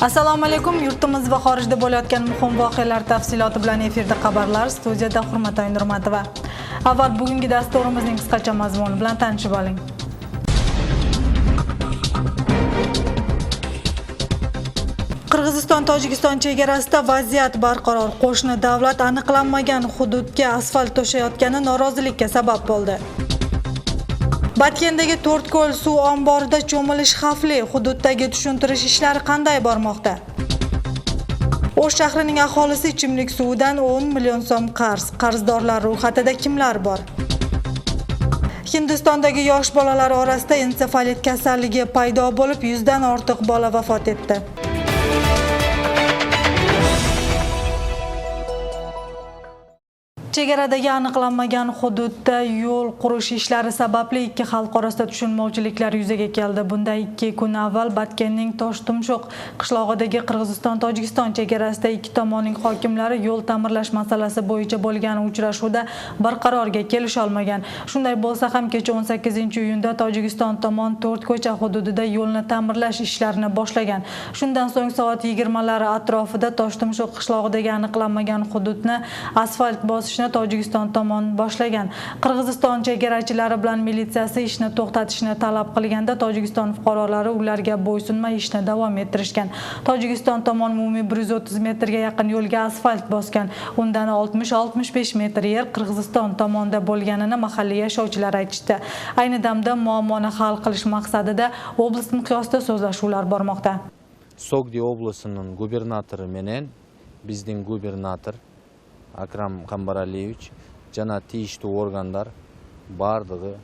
Assalomu alaykum. Yurtimiz va xorijda bo'layotgan muhim voqealar tafsiloti bilan efirda xabarlar. Studiyada Hurmatay Nurmatova. Avval bugungi dasturimizning qisqacha mazmuni bilan tanishib oling. Qirg'iziston-Tojikiston chegarasida vaziyat barqaror. Qo'shni davlat aniqlanmagan hududga asfalt to'shayotgani norozilikka sabab bo'ldi. Batkendagi To'rtko'l suv omborida cho'milish xavfli. Hududdagi tushuntirish ishlari qanday bormoqda? O'sh shahrining aholisi ichimlik suvidan 10 million so'm qarz. Qarzdorlar ro'yxatida kimlar bor? Hindistondagi yosh bolalar orasida ensefalit kasalligi paydo bo'lib, 100 dan ortiq bola vafot etdi. Chegaradagi aniqlanmagan hududda yo'l qurish ishlari sababli ikki xalq orasida tushunmovchiliklar yuzaga keldi. Bunda 2 kun avval Batkenning Toshtumshuq qishlog'idagi Qirg'iziston-Tojikiston chegarasida ikki tomonning hokimlari yo'l ta'mirlash masalasi bo'yicha bo'lgan uchrashuvda bir qarorga kelisha olmagan. Shunday bo'lsa ham kecha 18-iyunda Tojikiston tomon To'rtko'cha hududida yo'lni ta'mirlash ishlarini boshlagan. Shundan so'ng soat 20lar atrofida Toshtumshuq qishlog'idagi aniqlanmagan hududni asfalt bosishni Tojikiston tomon boshlagan. Qirg'iziston chegarachilari bilan militsiyasi ishni to'xtatishni talab qilganda Tojikiston fuqarolari ularga bo'ysunmay ishni davom ettirishgan. Tojikiston tomon umumiy 130 metrga yaqin yo'lga asfalt bosgan. Undan 60-65 metr yer Qirg'iziston tomonda bo'lganini mahalliy yashovchilar aytishdi. Ayni damda muammoni hal qilish maqsadida oblast miqyosida so'zlashuvlar bormoqda. Sogdi oblasining gubernatori menen bizning gubernator Akram Kambaraliyevich jana tegishli organlar bardығы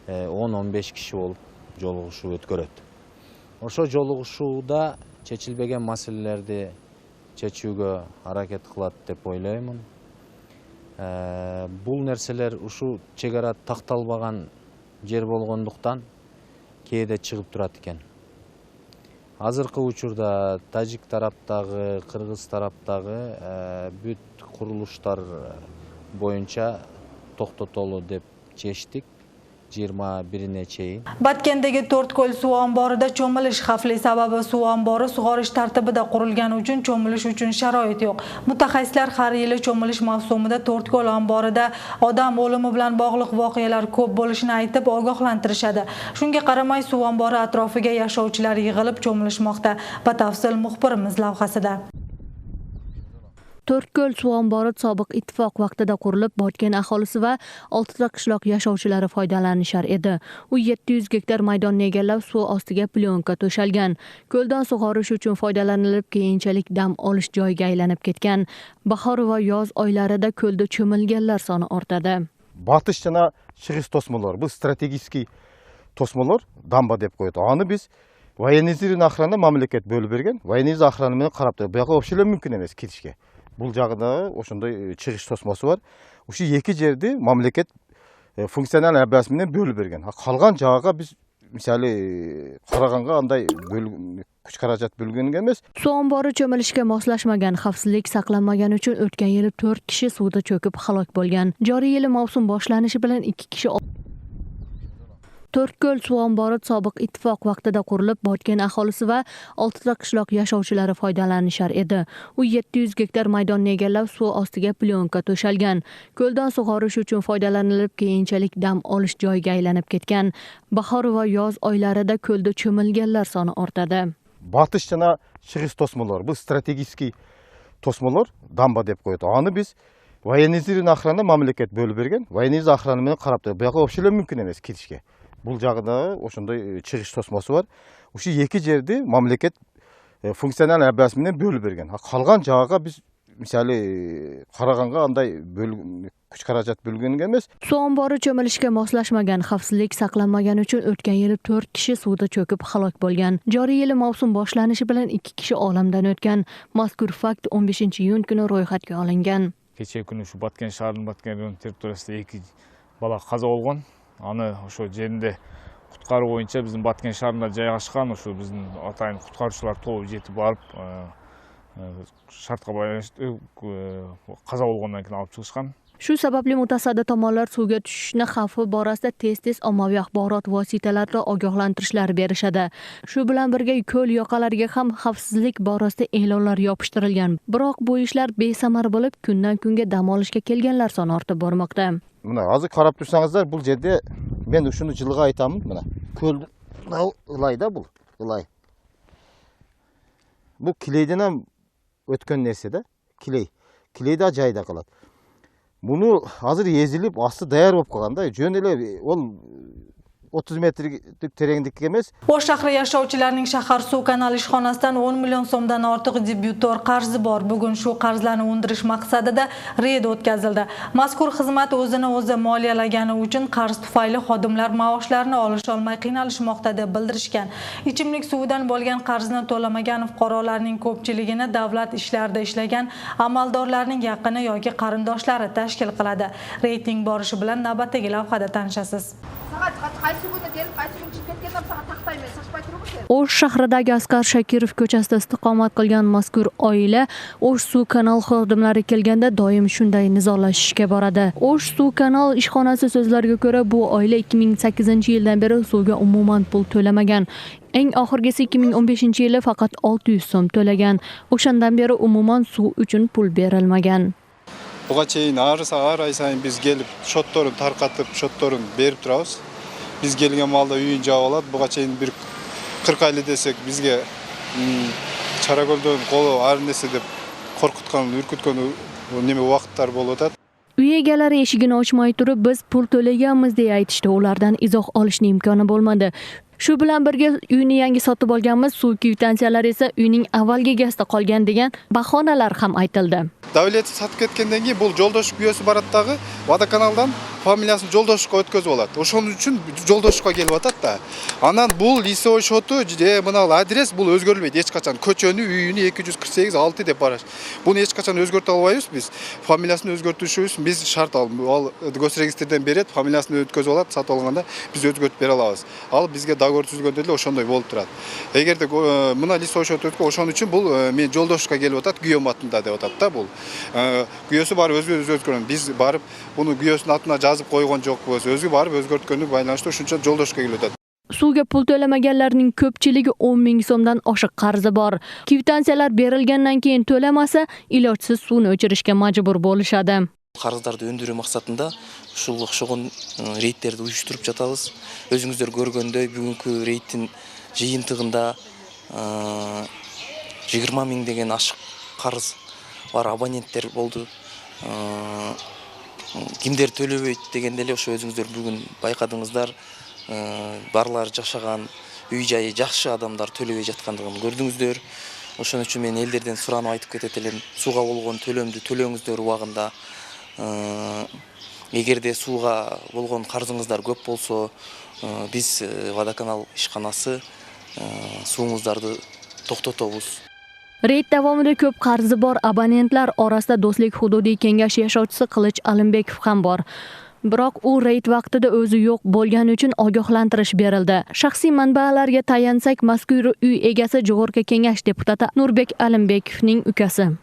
10-15 kishi bo'lib jolug'ishuv o'tkazdi. O'sha jolug'ishuvda chechilmagan masalalarni chechuga harakat qiladi deb o'ylayman. Bu narsalar shu chegara taqtalmagan yer bo'lganlikdan keyda chiqib turadi ekan. Hozirgi uchurda Tajik tarafdagi, Qirg'iz tarafdagi büt qurilishlar bo'yicha to'xtatolu deb chechdik 21-ne cheyin. Batkendagi To'rtko'l suv omborida cho'milish xavfli, sababi suv ombori sug'orish tartibida qurilgani uchun cho'milish uchun sharoit yo'q. Mutaxassislar har yili cho'milish mavsumida To'rtko'l omborida odam o'limi bilan bog'liq voqealar ko'p bo'lishini aytib ogohlantirishadi. Shunga qaramay suv ombori atrofiga yashovchilar yig'ilib cho'milishmoqda. Batafsil muxbirimiz lavhasida. To'rtko'l suv ombori sobiq ittifoq vaqtida qurilib, Botken aholisi va 6 ta qishloq yashovchilari foydalanishar edi. U 700 gektar maydonni egallab, suv ostiga plyonka to'shalgan. Ko'ldan sug'orish uchun foydalanilib, keyinchalik dam olish joyiga aylanib ketgan. Bahor va yoz oylarida ko'lda cho'milganlar soni ortadi. Batış jana шығыс tosmalar, bu strategik tosmalar damba deb qo'ydi. Ani biz военизирин охрана мамлекет бөліп берген. Воениз охранымен қарап тұр. Бұяққа вообще мүмкін емес кетішке. Бұл жағында ошондай чыгыш тосмасы бар. Ошо эки жерди мамлекет функционал абасымен бөлүп берген. Калган жагага биз мисалы караганга андай kuch qarajat bo'lganga emas. Suv ombori cho'milishga moslashmagan, xavfsizlik saqlanmagan uchun o'tgan yili 4 kishi suvda cho'kib halok bo'lgan. Joriy yil mavsum boshlanishi bilan 2 kishi To'rtko'l suv ombori sobiq ittifoq vaqtida qurilib, Botken aholisi va 6 ta qishloq yashovchilari foydalanishar edi. U 700 gektar maydonni egallab, suv ostiga plyonka to'shalgan. Ko'ldan sug'orish uchun foydalanilib, keyinchalik dam olish joyiga aylanib ketgan. Bahor va yoz oylarida ko'lda cho'milganlar soni ortadi. Batış jana шығыс tosmalar, bu strategik tosmalar damba deb qo'ydi. Ani biz военизирин охрана мамлекет бөліп берген. Воениз охранымен қарап тұр. Бұяққа вообще мүмкін емес кетішке. Бұл жағында ошондай чыгыш тосмасы бар. Ошо эки жерди мамлекет функционал абасымен бөлүп берген. Калган жагага биз мисалы караганга андай kuch qarajat bo'lganga emas. Suv ombori cho'milishga moslashmagan, xavfsizlik saqlanmagan uchun o'tgan yili 4 kishi suvda cho'kib halok bo'lgan. Joriy yil mavsum boshlanishi bilan 2 kishi olamdan o'tgan. Mazkur fakt 15-iyun kuni ro'yxatga olingan. Kecha kuni shu Batken shahrining Batken territoriyasida 2 bola qazo bo'lgan. Аны ошо жеринде куткаруу боюнча биздин Баткен шаарында жайгашкан ошо биздин атайын куткаруучулар тобу жетип барып шартка байланыштуу каза болгондон кийин алып чыгышкан. Shu sababli mutasaddi tomonlar suvga tushishni xavfi borasida tez ommaviy axborot vositalarida ogohlantirishlar berishadi. Shu bilan birga ko'l yoqalariga ham xavfsizlik borasida e'lonlar yopishtirilgan. Biroq bu ishlar besamar bo'lib, kundan kunga dam olishga kelganlar soni ortib bormoqda. Mana hozir qarab tursanızlar, bu yerda men shuni jilg'a aytaman, mana ko'l ilayda bu, ilay. Bu kileyden ham o'tgan narsa-da, kiley. Kileyda joyda qoladi. Bunu hazır ezilip aslı dayar bo'lib qolganda, jön ele ol 30 metrlik terenglikka emas. O'sh shahri yashovchilarining shahar suv kanali ishxonasidan 10 million so'mdan ortiq debyutor qarzi bor. Bugun shu qarzlarni undirish maqsadida reyd o'tkazildi. Mazkur xizmat o'zini o'zi moliyalagani uchun qarz tufayli xodimlar maoshlarini olish olmay qiynalishmoqda deb bildirishgan. Ichimlik suvidan bo'lgan qarzni to'lamagan fuqarolarning ko'pchiligini davlat ishlarida ishlagan amaldorlarning yaqini yoki qarindoshlari tashkil qiladi. Reyting borishi bilan navbatdagi lavhada tanishasiz. O'sh shahridagi Asqar Shakirov ko'chasida istiqomat qilgan mazkur oila O'sh suv kanal xodimlari kelganda doim shunday nizolashishga boradi. O'sh suv kanal ishxonasi so'zlariga ko'ra, bu oila 2008-yildan beri suvga umuman pul to'lamagan. Eng oxirgisi 2015-yili faqat 600 so'm to'lagan. O'shandan beri umuman suv uchun pul berilmagan. Buga çeyin ağır ay sayın biz gelip şottorun tarqatıp şottorun berip turabız. Biz gelgen malda üyün jabap alat. Buga çeyin bir 40 aylı desek bizge Çaragöl'dön kolu ağır nesi dep korkutkan, ürkütkan neme vaqtlar bolip atat. Uy egalari eshigini ochmay turib, biz pul to'laganmiz deya aytishdi. Ulardan izoh olishning imkoni bo'lmadi. Shu bilan birga uyni yangi sotib olganmiz, suv kvitansiyalar esa uyning avvalgi egasida qolgan degan bahonalar ham aytildi. Davlet satıp ketkenden keyin bu Joldoshuk üyesi baratdagi Vodokanaldan familiyasını Joldoshukka ötközüp alat. Oşonuň üçin Joldoshukka gelip atat da. Anan bu lisoy şotu, mına adres bu özgörülmeydi. Hiç kaçan köçönü üyünü 248 6 dep baraş. Bunu hiç kaçan özgörtü albayız biz. Familiyasını özgörtüşü üçün biz şart al. Gosregistrden beret familiyasını ötközüp alat, satып alganda biz özgörtüp bere alabız. Al bizge dagor tüzgöndө эле ошондой болуп турат. Эгерде мына lisoy şotu ötkö ошон үчүн бул мен Жолдошукка келип атат, күйөөм атында деп атат да бул. Күйөөсү барып өзгөрткөн. Biz барып буну күйөөсүнүн атына жазып койгон жокпуз. Өзү барып өзгөрткөнүгө байланыштуу ушунча Жолдошукка келип атат. Suvga pul to'lamaganlarning ko'pchiligi 10 ming so'mdan oshiq qarzi bor. Kvitansiyalar berilgandan keyin to'lamasa, ilojsiz suvni o'chirishga majbur bo'lishadi. Qarzdарды өндүрүү максатында ушул окшогон рейдтерди уюштуруп жатабыз. Өзүңүздөр көргөндөй бүгүнкү рейдтин жыйынтыгында 20 миң деген ашык карыз бар абоненттер болду. Кимдер төлөбөйт дегенде эле ошо өзүңүздөр бүгүн байкадыңыздар. Барлар жашаган үй жайы жакшы адамдар төлөбөй жаткандыгын көрдүңүздөр. Ошон үчүн мен элдерден суранып айтып кетет элем. Сууга болгон төлөмдү төлөңүздөр убагында. Эгерде сууга болгон карзыңыздар көп болсо, биз Водоканал ишканасы сууңуздарды токтотобуз. Reyd davomida ko'p qarzi bor abonentlar orasida Do'stlik hududiy kengashi yashovchisi Qilich Alimbekov ham bor. Biroq u reyd vaqtida o'zi yo'q bo'lgani uchun ogohlantirish berildi. Shaxsiy manbalarga tayansak, mazkur uy egasi Jog'orka kengash deputati Nurbek Alimbekovning ukasi.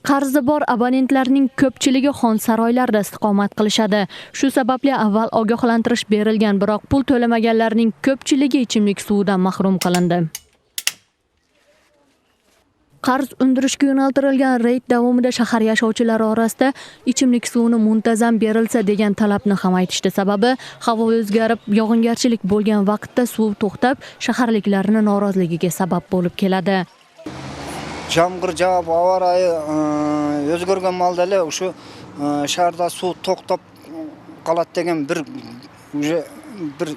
Qarzi bor abonentlarning ko'pchiligi xonsaroylarda istiqomat qilishadi. Shu sababli avval ogohlantirish berilgan, biroq pul to'lamaganlarning ko'pchiligi ichimlik suvidan mahrum qilindi. Qarz undirishga yo'naltirilgan reyd davomida shahar yashovchilari orasida ichimlik suvini muntazam berilsa degan talabni ham aytishdi. Sababi havo o'zgarib, yog'ingarchilik bo'lgan vaqtda suv to'xtab, shaharliklarning noroziligiga sabab bo'lib keladi. Жамгыр жаап, аба ырайы өзгөргөн малда эле ушу шаарда суу токтоп калат деген бир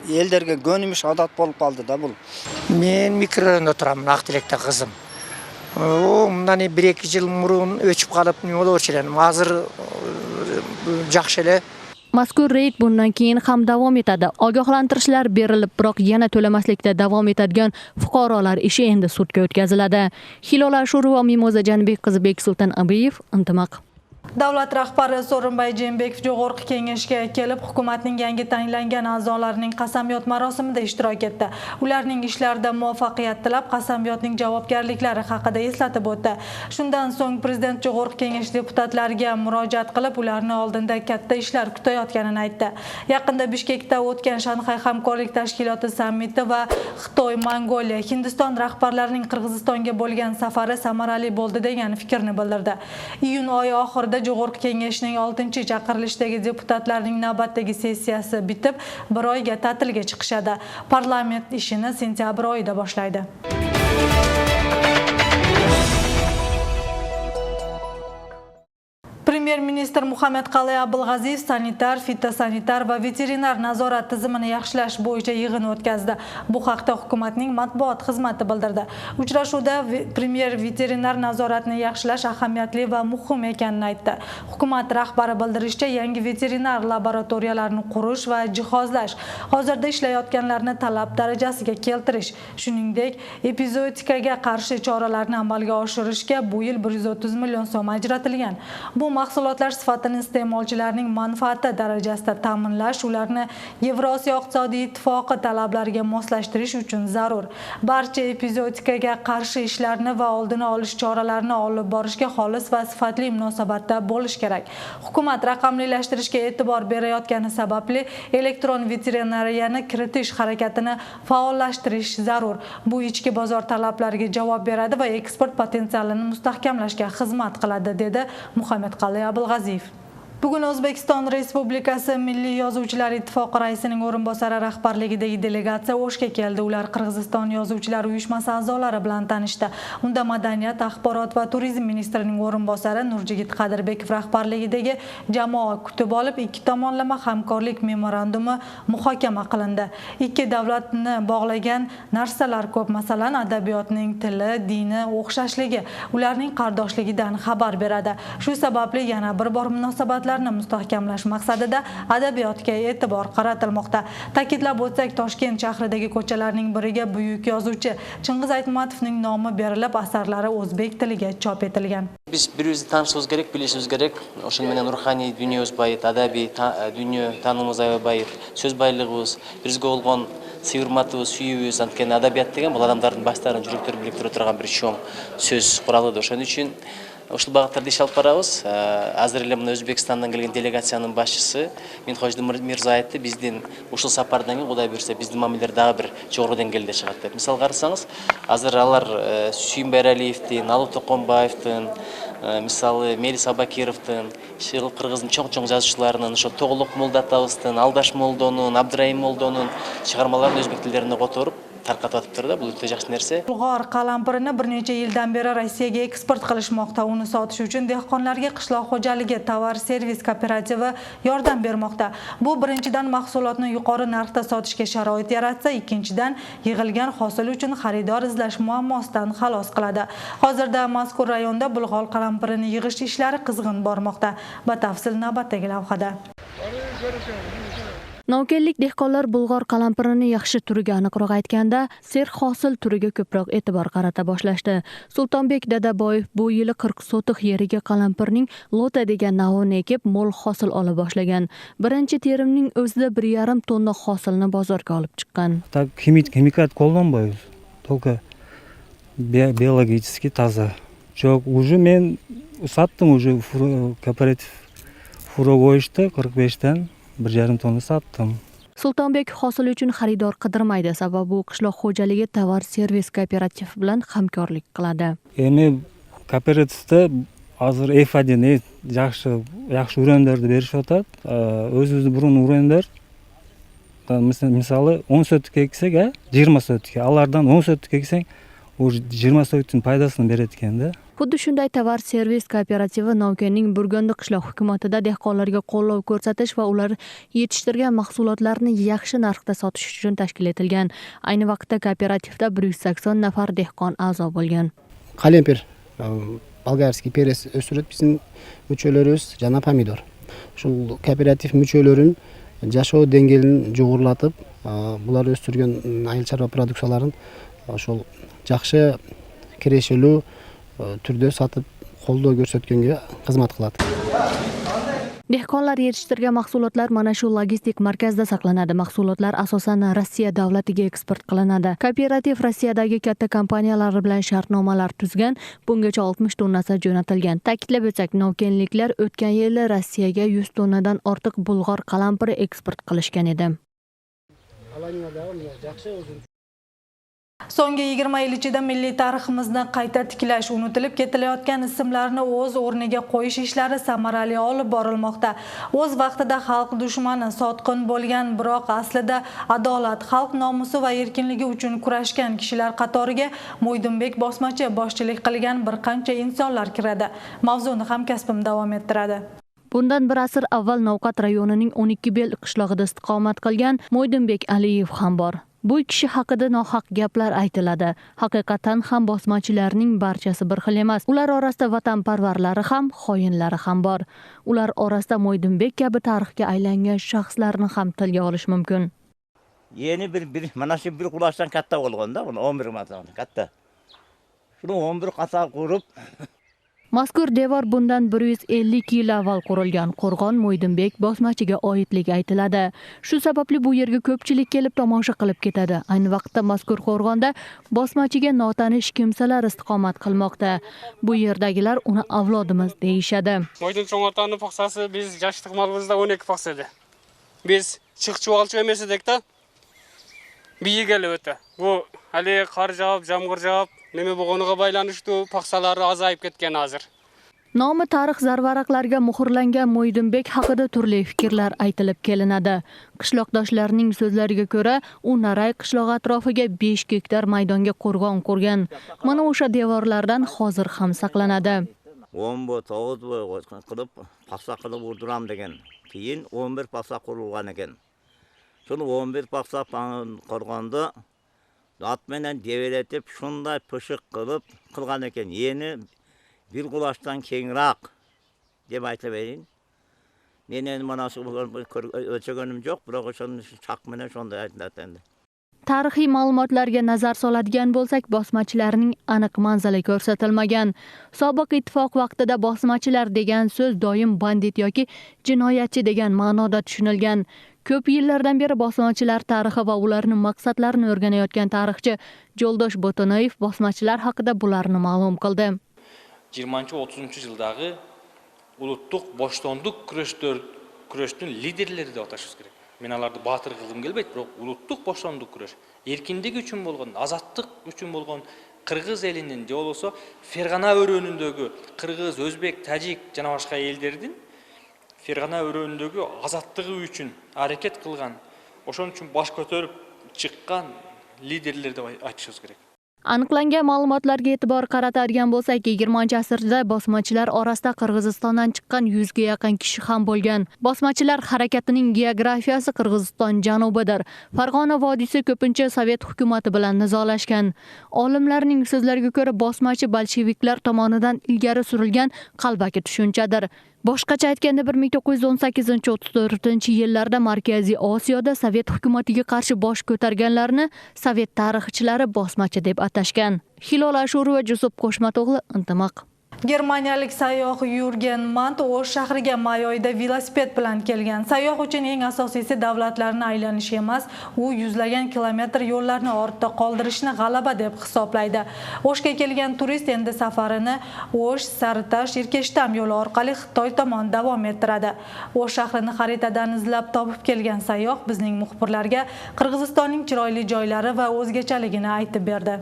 элдерге көнүмүш адат болуп калды да бул. Мен микрорайонда турамын, Актилекте кызым. Мындан 1-2 жыл мурун өчүп калып, не болобурчу элем. Азыр жакшы эле. Mazkur reyd bundan keyin ham davom etadi. Ogohlantirishlar berilib, biroq yana to'lamaslikda davom etadigan fuqarolar ishi endi sudga o'tkaziladi. Hilola Ashurova, Mimoza Janibek qizi Beksulton Abiyev, Intimaq. Davlat rahbari So'rinbay Jeenbekov Jo'g'org'i Kengashga kelib, hukumatning yangi tayinlangan a'zolarining qasamyod marosimida ishtirok etdi. Ularning ishlarida muvaffaqiyat tilab, qasamyodning javobgarliklari haqida eslatib o'tdi. Shundan so'ng prezident Jo'g'org'i Kengash deputatlariga murojaat qilib, ularni oldinda katta ishlar kutayotganini aytdi. Yaqinda Bishkekda o'tgan Shanxay hamkorlik tashkiloti sammiti va Xitoy, Mongoliya, Hindiston rahbarlarining Qirg'izistonga bo'lgan safari samarali bo'ldi degan fikrni bildirdi. Iyun oyi oxirida Jo'g'org'i Kengashning 6-chaqirilishdagi deputatlarning navbatdagi sessiyasi bitib, bir oyga ta'tilga chiqishadi. Parlament ishini sentyabr oyida boshlaydi. Premier-ministr Muhammadqal'ay Abulg'aziyev sanitar, fitosanitar va veterinar nazorat tizimini yaxshilash bo'yicha yig'in o'tkazdi. Bu haqda hukumatning matbuot xizmati bildirdi. Uchrashuvda premier veterinar nazoratni yaxshilash ahamiyatli va muhim ekanini aytdi. Hukumat rahbari bildirishicha, yangi veterinar laboratoriyalarni qurish va jihozlash, hozirda ishlayotganlarni talab darajasiga keltirish, shuningdek, epizootikaga qarshi choralarni amalga oshirishga bu yil 130 million so'm ajratilgan. Bu mahsulotlar sifatini iste'molchilarning manfaati darajasida ta'minlash, ularni Yevrosiyo iqtisodiy ittifoqi talablariga moslashtirish uchun zarur. Barcha epizootikaga qarshi ishlarni va oldini olish choralarini olib borishga xolis va sifatli munosabatda bo'lish kerak. Hukumat raqamlilashtirishga e'tibor berayotgani sababli elektron veterinariyani kiritish harakatini faollashtirish zarur. Bu ichki bozor talablariga javob beradi va eksport potensialini mustahkamlashga xizmat qiladi, dedi Muhammadqal'ay Abulg'aziyev. Bugun O'zbekiston Respublikasi Milliy yozuvchilar ittifoqi raisining o'rinbosari rahbarligidagi delegatsiya O'shga keldi. Ular Qirg'iziston yozuvchilar uyushmasi a'zolari bilan tanishdi. Unda Madaniyat, axborot va turizm ministrining o'rinbosari Nurjigit Qadirbekov rahbarligidagi jamoa kutib olib, ikki tomonlama hamkorlik memorandumi muhokama qilindi. Ikki davlatni bog'lagan narsalar ko'p, masalan, adabiyotning tili, dini, o'xshashligi, ularning qardoshligidan xabar beradi. Shu sababli yana bir bor munosabat mustahkamlash maqsadida adabiyotga e'tibor qaratilmoqda. Ta'kidlab o'tsak, Toshkent shahridagi ko'chalarning biriga buyuk yozuvchi Chingiz Aytmatovning nomi berilib, asarlari o'zbek tiliga chop etilgan. Biz bir-birimizni tanishimiz kerak, bilishimiz kerak. O'shaning bilan ruhoniy dunyomiz boyit, adabiy dunyo tanimimiz boyit, so'z boyligimiz, bizga bo'lgan sevgi-hurmatimiz, suyuvimiz, antken adabiyot degan bu odamlarning boshlarini yurib bilib turadigan bir cho'ng so'z qurolidir. O'shaning uchun ушул багыттарда иш алып барабыз. Азыр эле мына Өзбекстандан келген делегациянын башчысы Минхождин Мирзаевди биздин ушул сапардан кийин Кудай буйрса биздин мамилелер дагы бир жогору деңгээлде чыгат деп. Мисалы карасаңыз, азыр алар Сүйүнбай Эралиевдин, Алуу Токонбаевдин, мисалы Мелис Абакировдун, кыргыздын чоң жазуучуларынын, ошо Тоголок Молдатабыздын, Алдаш Молдонун, Абдырайым Молдонун чыгармаларын өзбек тилдерине которуп tarqatib turdi. Bu juda yaxshi narsa. Bulg'or qalampirini bir necha yildan beri Rossiyaga eksport qilishmoqda. Uni sotish uchun dehqonlarga qishloq xo'jaligi tovar servis kooperativi yordam bermoqda. Bu birinchidan mahsulotni yuqori narxda sotishga sharoit yaratsa, ikkinchidan yig'ilgan hosil uchun xaridor izlash muammosidan xalos qiladi. Hozirda mazkur rayonda bulg'or qalampirini yig'ish ishlari qizg'in bormoqda. Batafsil navbatdagi lavhada. Novkellik dehqonlar bulg'or qalampirini yaxshi turiga, aniqroq aytganda, serx hosil turiga ko'proq e'tibor qarata boshlashdi. Sultonbek Dadaboyev bu yili 40 sotiq yeriga qalampirning lota degan navini ekib, mo'l hosil ola boshlagan. Birinchi terimning o'zida 1,5 tonna hosilni bozorga olib chiqqan. Так химикат qo'llanmaymiz. Только биологически таза. Жоқ, уже men sattım уже kooperativ furo qo'yishdi 45dan 1,5 tonna sattım. Sultonbek hosil uchun xaridor qidirmaydi, sababi u qishloq xo'jaligi tovar servis kooperativi bilan hamkorlik qiladi. Men kooperativda hozir F1 yaxshi o'rinlarni berishyapti. O'z-o'zi burun o'rinlar misoli 10 sotik eksak, 20 sotik. Alardan 10 sotik eksang, u 20 sotikning foydasini beradi ekanda. Xuddi shunday tovar servis kooperativi Novkenning Burgondi qishloq hukumatida dehqonlarga qo'llov ko'rsatish va ular yetishtirgan mahsulotlarni yaxshi narxda sotish uchun tashkil etilgan. Ayni vaqtda kooperativda 180 nafar dehqon a'zo bo'lgan. Qalamper, bolgarskiy peres o'stirib bizning müçölerimiz jana pomidor. Şu kooperativ müçölerin yashoo dengelini jog'irlatib, bular o'stirgan ayыл chorva produksiyalarini şu yaxshi kireshili turda sotib qo'llov ko'rsatganga xizmat qiladi. Dehqonlar yetishtirgan mahsulotlar mana shu logistik markazda saqlanadi. Mahsulotlar asosan Rossiya davlatiga eksport qilinadi. Kooperativ Rossiyadagi katta kompaniyalar bilan shartnomalar tuzgan, bungacha 60 tonnasi jo'natilgan. Ta'kidlab o'tsak, novkenliklar o'tgan yili Rossiyaga 100 tonnadan ortiq bulg'or qalampiri eksport qilishgan edi. So'nggi 20 yil ichida milliy tariximizni qayta tiklash, unutilib ketilayotgan ismlarni o'z o'rniga qo'yish ishlari samarali olib borilmoqda. O'z vaqtida xalq dushmani, sotqin bo'lgan, biroq aslida adolat, xalq nomusi va erkinligi uchun kurashgan kishilar qatoriga Mo'ydinbek Bosmachi boshchilik qilgan bir qancha insonlar kiradi. Mavzuni hamkasbim davom ettiradi. Bundan bir asr avval Novqat rayonining 12 bel qishlog'ida istiqomat qilgan Mo'ydinbek Aliyev ham bor. Bu kishi haqida nohaq gaplar aytiladi. Haqiqatan ham bosmachilarning barchasi bir xil emas. Ular orasida vatanparvarlari ham, xoinlari ham bor. Ular orasida Mo'ydinbek kabi tarixga aylangan shaxslarni ham tilga olish mumkin. Yeni bir mana shu bir qulochdan katta bo'lganda, buni 11 marta katta. Shuni 11 qasa qurib Mazkur devor bundan 150 yil avval qurilgan. Qo'rg'on Mo'ydinbek bosmachiga oidligi aytiladi. Shu sababli bu yerga ko'pchilik kelib tomosha qilib ketadi. Ayni vaqtda mazkur qo'rg'onda bosmachiga notanish kimsalar istiqomat qilmoqda. Bu yerdagilar uni avlodimiz deyishadi. Mo'ydin cho'ng'otani paxsasi biz yoshlik malımızda 12 paxsa edi. Biz chiqchuvalchi emas edikda. Biyigeli o'ta. Bu hali qor javob, jamg'ir javob nima bo'lganiga baylanishdi, paxsalari azayib ketgan hozir. Nomi tarix zarvaraqlarga muhrlangan Mo'ydinbek haqida turli fikrlar aytilib kelinadi. Qishloqdoshlarning so'zlariga ko'ra, u Naray qishlog'i atrofiga 5 gektar maydonga qo'rg'on qurgan. Mana o'sha devorlardan hozir ham saqlanadi. 10 bu 9 bu qilib paxsa qilib urdiram degan. Keyin 11 paxsa qurilgan ekan. Şunu 11 paxsa qurganda at bilan develetib shunday pishib qilib qilgan ekan. Yeni bir qulochdan kengroq deb aytib bering. Men endi mana shu o'lchaganim yo'q, biroq o'shani chaq bilan shunday aytiladi endi. Tarixiy ma'lumotlarga nazar soladigan bo'lsak, bosmachilarning aniq manzili ko'rsatilmagan. Sobiq ittifoq vaqtida bosmachilar degan so'z doim bandit yoki jinoyatchi degan ma'noda tushunilgan. Ko'p yillardan beri bosmachilar tarixi va ularning maqsadlarini o'rganayotgan tarixchi Jo'ldosh Bo'tonoyev bosmachilar haqida bularni ma'lum qildi. 20-30 yildagi uluttuq boshtonduq kurashning liderleri deb atashimiz kerak. Men alarni batır qilgim kelmaydi, biroq uluttuq boshtonduq kurash, erkinlik uchun bo'lgan, azatlik uchun bo'lgan Qirg'iz elining bo'lsa, Ferg'ana o'rönündagi Qirg'iz, O'zbek, Tajik jana boshqa ellerдің Ferg'ana o'rönündagi azatligi uchun harakat qilgan, o'shaning uchun bosh ko'tarib chiqqan liderlar deb aytishimiz kerak. Aniqlangan ma'lumotlarga e'tibor qaratadigan bo'lsak, 20-asrda bosmachilar orasida Qirg'izistondan chiqqan 100 ga yaqin kishi ham bo'lgan. Bosmachilar harakatining geografiyasi Qirg'iziston janubidir. Farg'ona vodiysi ko'pincha Sovet hukumati bilan nizolashgan. Olimlarning so'zlariga ko'ra, bosmachi bolsheviklar tomonidan ilgari surilgan qalbaki tushunchadir. Boshqacha aytganda 1918-34 yillarda Markaziy Osiyoda Sovet hukumatiga qarshi bosh ko'targanlarni Sovet tarixchilari bosmachi deb atashgan. Hilol Ashurova, Jusuf Qo'shmato'g'li, Intimaq. Germaniyalik sayyoh Yurgen Mant O'sh shahriga may oyida velosiped bilan kelgan. Sayyoh uchun eng asosiysi davlatlarni aylanish emas, u yuzlagan kilometr yo'llarni ortda qoldirishni g'alaba deb hisoblaydi. O'shga kelgan turist endi safarini O'sh, Saritash, Irkeshtam yo'li orqali Xitoy tomon davom ettiradi. O'sh shahrini xaritadan izlab topib kelgan sayyoh bizning muxbirlarga Qirg'izistonning chiroyli joylari va o'zgachaligini aytib berdi.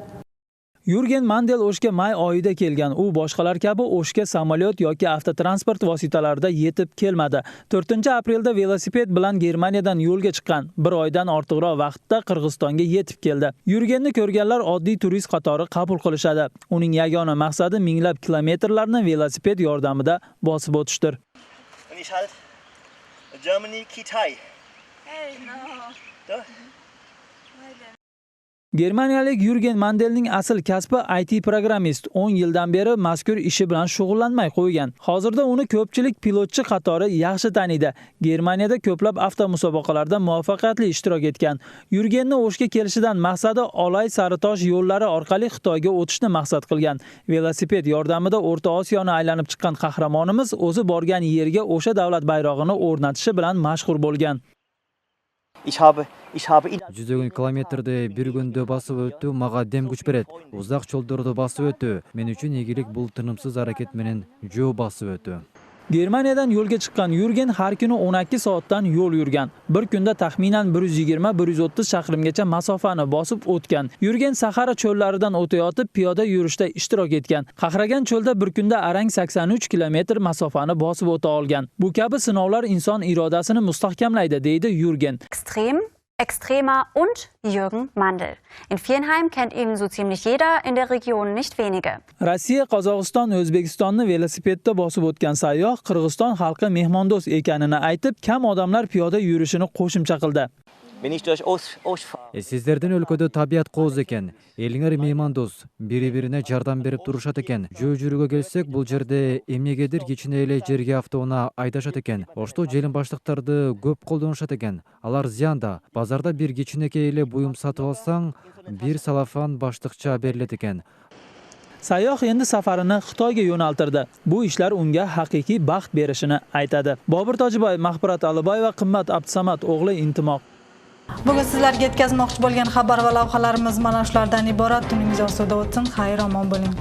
Yurgen Mandel O'shga may oyida kelgan. U boshqalar kabi O'shga samolyot yoki avtotransport vositalarida yetib kelmadi. 4-aprelda velosiped bilan Germaniyadan yo'lga chiqqan. Bir oydan ortiqroq vaqtda Qirg'izistonga yetib keldi. Yurgenni ko'rganlar oddiy turist qatori qabul qilishadi. Uning yagona maqsadi minglab kilometrlarni velosiped yordamida bosib o'tishdir. Germaniyalik Yurgen Mandelning asl kasbi IT programmist. 10 yildan beri mazkur ishi bilan shug'ullanmay qo'ygan. Hozirda uni ko'pchilik pilotchi qatori yaxshi taniydi. Germaniyada ko'plab avtomusobaqalarda muvaffaqiyatli ishtirok etgan. Yurgenni O'shga kelishidan maqsadi Olay Saritosh yo'llari orqali Xitoyga o'tishni maqsad qilgan. Velosiped yordamida O'rta Osiyoni aylanib chiqqan qahramonimiz o'zi borgan yerga o'sha davlat bayrog'ini o'rnatishi bilan mashhur bo'lgan. Жүздөгөн километрди бир күндө басып өтүү мага дем күч берет. Узак жолдорду басып өтүү мен үчүн ийгилик бул тынымсыз аракет менен жөө басып өтүү. Germaniyadan yo'lga chiqqan Yurgen har kuni 12 soatdan yo'l yurgan. Bir kunda taxminan 120-130 chaqirimgacha masofani bosib o'tgan. Yurgen Sahara cho'llaridan o'tayotib piyoda yurishda ishtirok etgan. Qahragan cho'lda bir kunda arang 83 kilometr masofani bosib o'ta olgan. Bu kabi sinovlar inson irodasini mustahkamlaydi, deydi Yurgen. Extremer und Jürgen Mandel. In Viernheim kennt ihn so ziemlich jeder, in der Region nicht wenige. Rossiya, Qozog'iston, O'zbekistonni velosipedda bosib o'tgan sayyoh Qirg'iziston xalqi mehmondo'st ekanini aytib, kam odamlar piyoda yurishini qo'shimcha qildi. Сиздердин өлкөдө табият кооз экен. Элиңер меймандос, бири-бирине жардам берип турушат экен. Жөө жүрүүгө келсек, бул жерде эмнегедир кичине эле жерге автоунаа айдашат экен. Ошто желим баштыктарды көп колдонушат экен. Алар зыянда. Базарда бир кичинекей эле буюм сатып алсаң, бир салафан баштыкча берилет экен. Sayyoh endi safarini Xitoyga yo'naltirdi. Bu ishlar unga haqiqiy baxt berishini aytadi. Bobur Tojiboyev, Mahburat Aliboyeva, Qimmat Abdusamad o'g'li Intimoq. Bugun sizlarga yetkazmoqchi bo'lgan xabar va lavhalarimiz mana shulardan iborat. Tuningiz osuda o'tsin. Xayr, omon bo'ling.